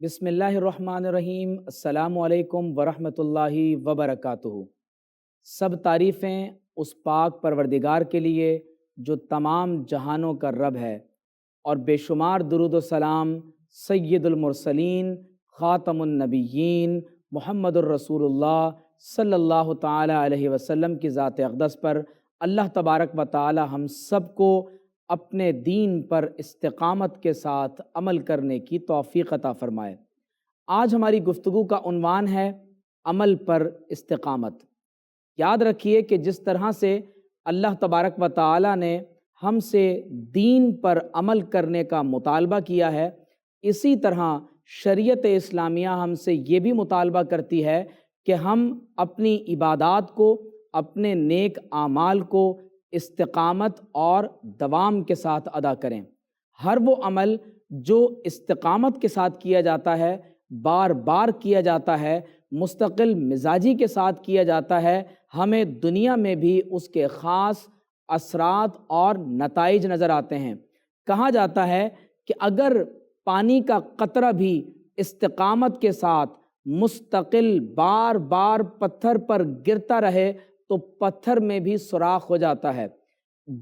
بسم اللہ الرحمن الرحیم۔ السلام علیکم ورحمۃ اللہ وبرکاتہ۔ سب تعریفیں اس پاک پروردگار کے لیے جو تمام جہانوں کا رب ہے، اور بے شمار درود و سلام سید المرسلین خاتم النبیین محمد الرسول اللہ صلی اللہ تعالی علیہ وسلم کی ذات اقدس پر۔ اللہ تبارک و تعالی ہم سب کو اپنے دین پر استقامت کے ساتھ عمل کرنے کی توفیق عطا فرمائے۔ آج ہماری گفتگو کا عنوان ہے عمل پر استقامت۔ یاد رکھیے کہ جس طرح سے اللہ تبارک و تعالی نے ہم سے دین پر عمل کرنے کا مطالبہ کیا ہے، اسی طرح شریعت اسلامیہ ہم سے یہ بھی مطالبہ کرتی ہے کہ ہم اپنی عبادات کو، اپنے نیک اعمال کو استقامت اور دوام کے ساتھ ادا کریں۔ ہر وہ عمل جو استقامت کے ساتھ کیا جاتا ہے، بار بار کیا جاتا ہے، مستقل مزاجی کے ساتھ کیا جاتا ہے، ہمیں دنیا میں بھی اس کے خاص اثرات اور نتائج نظر آتے ہیں۔ کہا جاتا ہے کہ اگر پانی کا قطرہ بھی استقامت کے ساتھ مستقل بار بار پتھر پر گرتا رہے تو پتھر میں بھی سوراخ ہو جاتا ہے۔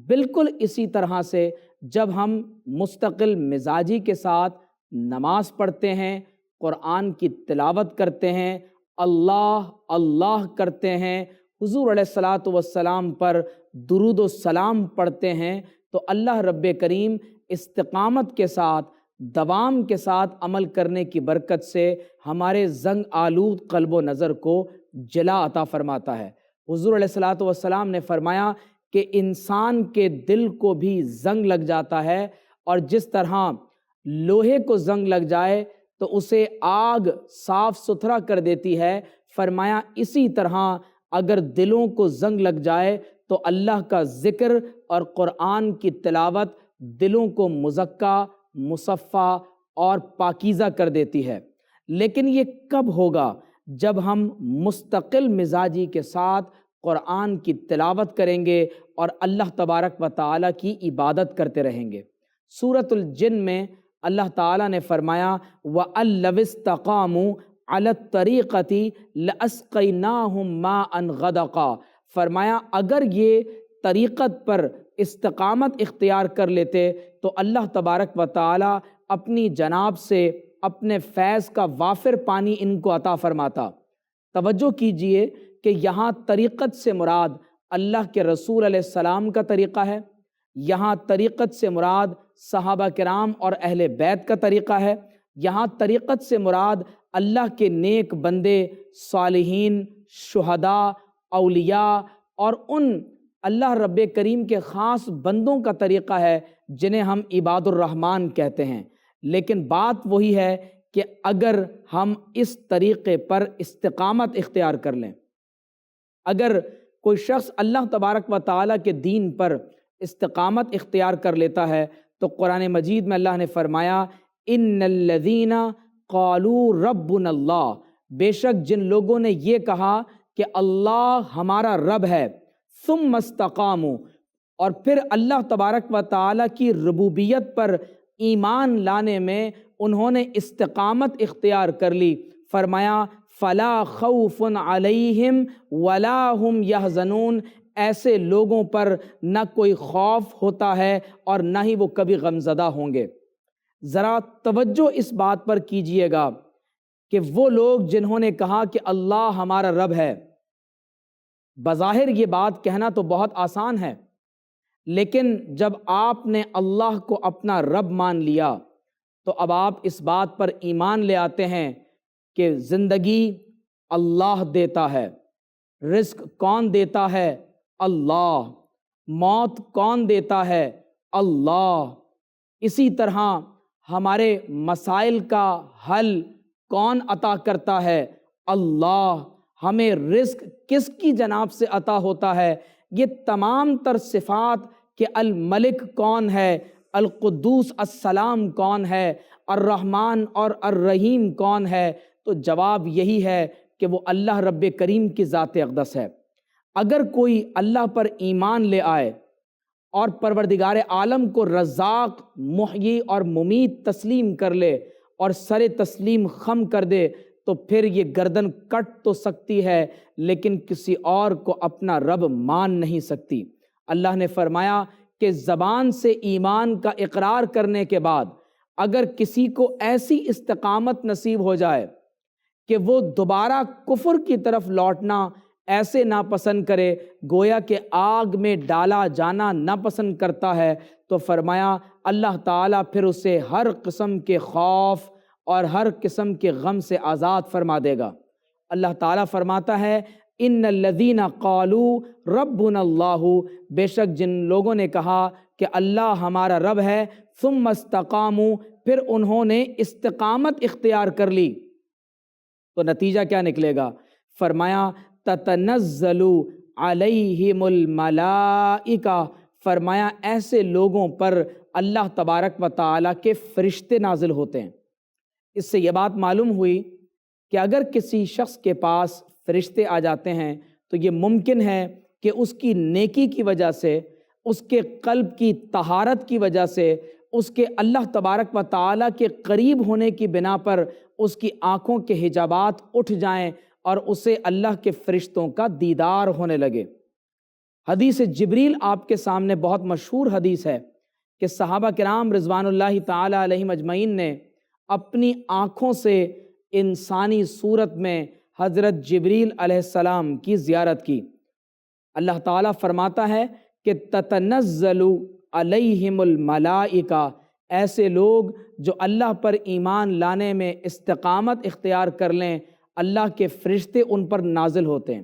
بالکل اسی طرح سے جب ہم مستقل مزاجی کے ساتھ نماز پڑھتے ہیں، قرآن کی تلاوت کرتے ہیں، اللہ اللہ کرتے ہیں، حضور علیہ الصلاۃ والسلام پر درود و سلام پڑھتے ہیں، تو اللہ رب کریم استقامت کے ساتھ، دوام کے ساتھ عمل کرنے کی برکت سے ہمارے زنگ آلود قلب و نظر کو جلا عطا فرماتا ہے۔ حضور علیہ الصلاۃ والسلام نے فرمایا کہ انسان کے دل کو بھی زنگ لگ جاتا ہے، اور جس طرح لوہے کو زنگ لگ جائے تو اسے آگ صاف ستھرا کر دیتی ہے، فرمایا اسی طرح اگر دلوں کو زنگ لگ جائے تو اللہ کا ذکر اور قرآن کی تلاوت دلوں کو مزکا، مصفا اور پاکیزہ کر دیتی ہے۔ لیکن یہ کب ہوگا؟ جب ہم مستقل مزاجی کے ساتھ قرآن کی تلاوت کریں گے اور اللہ تبارک و تعالیٰ کی عبادت کرتے رہیں گے۔ سورۃ الجن میں اللہ تعالیٰ نے فرمایا وَأَن لَوِ اسْتَقَامُوا عَلَى الطَّرِيقَةِ لَأَسْقَيْنَاهُم مَاءً غَدَقًا، فرمایا اگر یہ طریقت پر استقامت اختیار کر لیتے تو اللہ تبارک و تعالیٰ اپنی جناب سے اپنے فیض کا وافر پانی ان کو عطا فرماتا۔ توجہ کیجئے کہ یہاں طریقت سے مراد اللہ کے رسول علیہ السلام کا طریقہ ہے، یہاں طریقت سے مراد صحابہ کرام اور اہل بیت کا طریقہ ہے، یہاں طریقت سے مراد اللہ کے نیک بندے، صالحین، شہداء، اولیاء اور ان اللہ رب کریم کے خاص بندوں کا طریقہ ہے جنہیں ہم عباد الرحمن کہتے ہیں۔ لیکن بات وہی ہے کہ اگر ہم اس طریقے پر استقامت اختیار کر لیں، اگر کوئی شخص اللہ تبارک و تعالیٰ کے دین پر استقامت اختیار کر لیتا ہے تو قرآن مجید میں اللہ نے فرمایا ان الذین قالوا ربنا اللہ، بے شک جن لوگوں نے یہ کہا کہ اللہ ہمارا رب ہے، ثم استقاموا، اور پھر اللہ تبارک و تعالیٰ کی ربوبیت پر ایمان لانے میں انہوں نے استقامت اختیار کر لی، فرمایا فلا خوف علیہم ولا ہم یحزنون، ایسے لوگوں پر نہ کوئی خوف ہوتا ہے اور نہ ہی وہ کبھی غمزدہ ہوں گے۔ ذرا توجہ اس بات پر کیجئے گا کہ وہ لوگ جنہوں نے کہا کہ اللہ ہمارا رب ہے، بظاہر یہ بات کہنا تو بہت آسان ہے، لیکن جب آپ نے اللہ کو اپنا رب مان لیا تو اب آپ اس بات پر ایمان لے آتے ہیں کہ زندگی اللہ دیتا ہے، رزق کون دیتا ہے؟ اللہ، موت کون دیتا ہے؟ اللہ، اسی طرح ہمارے مسائل کا حل کون عطا کرتا ہے؟ اللہ، ہمیں رزق کس کی جناب سے عطا ہوتا ہے؟ یہ تمام تر صفات کہ الملک کون ہے، القدوس السلام کون ہے، الرحمن اور الرحیم کون ہے، تو جواب یہی ہے کہ وہ اللہ رب کریم کی ذات اقدس ہے۔ اگر کوئی اللہ پر ایمان لے آئے اور پروردگار عالم کو رزاق، محیی اور ممیت تسلیم کر لے اور سر تسلیم خم کر دے تو پھر یہ گردن کٹ تو سکتی ہے لیکن کسی اور کو اپنا رب مان نہیں سکتی۔ اللہ نے فرمایا کہ زبان سے ایمان کا اقرار کرنے کے بعد اگر کسی کو ایسی استقامت نصیب ہو جائے کہ وہ دوبارہ کفر کی طرف لوٹنا ایسے ناپسند کرے گویا کہ آگ میں ڈالا جانا ناپسند کرتا ہے، تو فرمایا اللہ تعالیٰ پھر اسے ہر قسم کے خوف اور ہر قسم کے غم سے آزاد فرما دے گا۔ اللہ تعالیٰ فرماتا ہے ان الذین قالوا ربنا اللہ، بے شک جن لوگوں نے کہا کہ اللہ ہمارا رب ہے، ثم استقاموا، پھر انہوں نے استقامت اختیار کر لی، تو نتیجہ کیا نکلے گا؟ فرمایا تتنزل علیہم الملائکہ، فرمایا ایسے لوگوں پر اللہ تبارک و تعالیٰ کے فرشتے نازل ہوتے ہیں۔ اس سے یہ بات معلوم ہوئی کہ اگر کسی شخص کے پاس فرشتے آ جاتے ہیں تو یہ ممکن ہے کہ اس کی نیکی کی وجہ سے، اس کے قلب کی طہارت کی وجہ سے، اس کے اللہ تبارک و تعالیٰ کے قریب ہونے کی بنا پر اس کی آنکھوں کے حجابات اٹھ جائیں اور اسے اللہ کے فرشتوں کا دیدار ہونے لگے۔ حدیث جبریل آپ کے سامنے بہت مشہور حدیث ہے کہ صحابہ کرام رضوان اللہ تعالی علیہم اجمعین نے اپنی آنکھوں سے انسانی صورت میں حضرت جبریل علیہ السلام کی زیارت کی۔ اللہ تعالیٰ فرماتا ہے کہ تتنزل علیہم الملائکہ، ایسے لوگ جو اللہ پر ایمان لانے میں استقامت اختیار کر لیں، اللہ کے فرشتے ان پر نازل ہوتے ہیں۔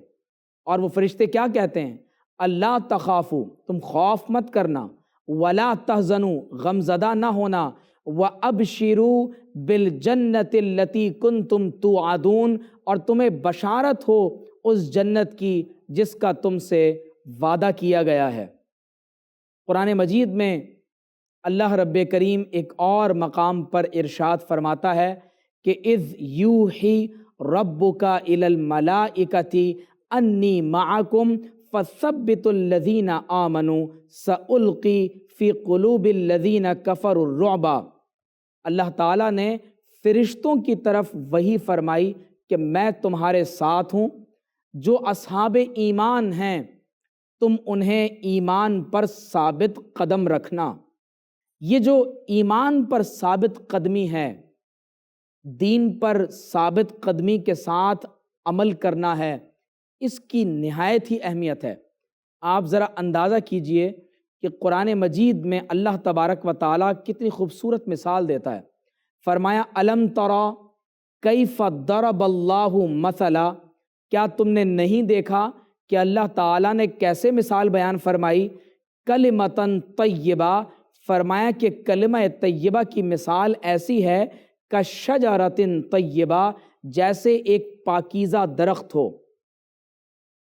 اور وہ فرشتے کیا کہتے ہیں؟ اللہ تخافوا، تم خوف مت کرنا، ولا تحزنوا، غمزدہ نہ ہونا، وَأَبْشِرُوا بِالْجَنَّةِ الَّتِي كُنْتُمْ تُوعَدُونَ، اور تمہیں بشارت ہو اس جنت کی جس کا تم سے وعدہ کیا گیا ہے۔ قرآن مجید میں اللہ رب کریم ایک اور مقام پر ارشاد فرماتا ہے کہ اِذْ یوحی ربک الی الملائکۃ انی معکم فثبتوا الذین آمنوا سألقی فی قلوب الذین کفروا الرعب۔ اللہ تعالیٰ نے فرشتوں کی طرف وحی فرمائی کہ میں تمہارے ساتھ ہوں، جو اصحاب ایمان ہیں تم انہیں ایمان پر ثابت قدم رکھنا۔ یہ جو ایمان پر ثابت قدمی ہے، دین پر ثابت قدمی کے ساتھ عمل کرنا ہے، اس کی نہایت ہی اہمیت ہے۔ آپ ذرا اندازہ کیجئے کہ قرآن مجید میں اللہ تبارک و تعالیٰ کتنی خوبصورت مثال دیتا ہے۔ فرمایا الم تری کیف ضرب اللہ مثلا، کیا تم نے نہیں دیکھا کہ اللہ تعالیٰ نے کیسے مثال بیان فرمائی؟ کلمۃ طیبہ، فرمایا کہ کلمہ طیبہ کی مثال ایسی ہے کشجرۃ طیبہ، جیسے ایک پاکیزہ درخت ہو،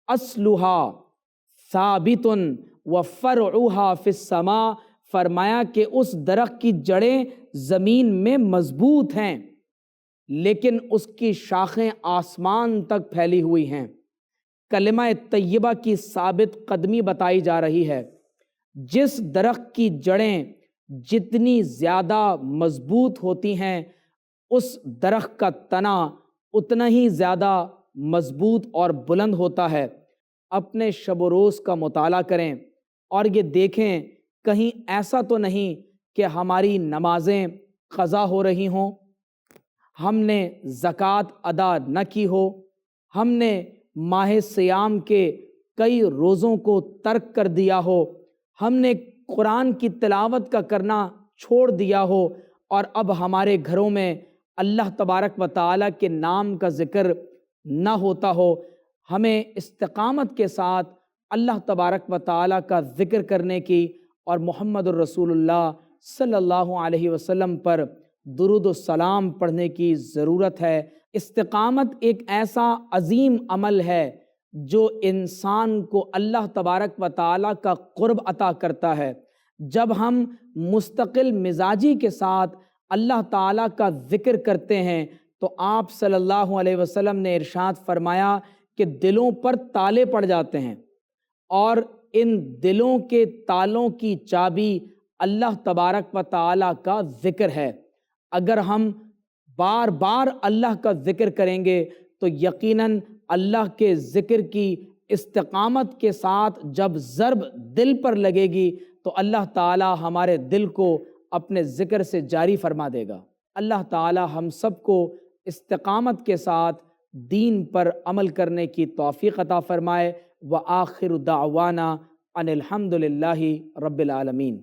اصلھا ثابت وفرعھا فی السماء، فرمایا کہ اس درخت کی جڑیں زمین میں مضبوط ہیں لیکن اس کی شاخیں آسمان تک پھیلی ہوئی ہیں۔ کلمہ طیبہ کی ثابت قدمی بتائی جا رہی ہے۔ جس درخت کی جڑیں جتنی زیادہ مضبوط ہوتی ہیں، اس درخت کا تنا اتنا ہی زیادہ مضبوط اور بلند ہوتا ہے۔ اپنے شب و روز کا مطالعہ کریں اور یہ دیکھیں کہیں ایسا تو نہیں کہ ہماری نمازیں قضا ہو رہی ہوں، ہم نے زکوٰۃ ادا نہ کی ہو، ہم نے ماہ سیام کے کئی روزوں کو ترک کر دیا ہو، ہم نے قرآن کی تلاوت کا کرنا چھوڑ دیا ہو، اور اب ہمارے گھروں میں اللہ تبارک و تعالیٰ کے نام کا ذکر نہ ہوتا ہو۔ ہمیں استقامت کے ساتھ اللہ تبارک و تعالیٰ کا ذکر کرنے کی اور محمد الرسول اللہ صلی اللہ علیہ وسلم پر درود و سلام پڑھنے کی ضرورت ہے۔ استقامت ایک ایسا عظیم عمل ہے جو انسان کو اللہ تبارک و تعالیٰ کا قرب عطا کرتا ہے۔ جب ہم مستقل مزاجی کے ساتھ اللہ تعالیٰ کا ذکر کرتے ہیں تو آپ صلی اللہ علیہ وسلم نے ارشاد فرمایا کہ دلوں پر تالے پڑ جاتے ہیں، اور ان دلوں کے تالوں کی چابی اللہ تبارک و تعالیٰ کا ذکر ہے۔ اگر ہم بار بار اللہ کا ذکر کریں گے تو یقیناً اللہ کے ذکر کی استقامت کے ساتھ جب ضرب دل پر لگے گی تو اللہ تعالی ہمارے دل کو اپنے ذکر سے جاری فرما دے گا۔ اللہ تعالی ہم سب کو استقامت کے ساتھ دین پر عمل کرنے کی توفیق عطا فرمائے۔ وآخر دعوانا ان الحمد للہ رب العالمین۔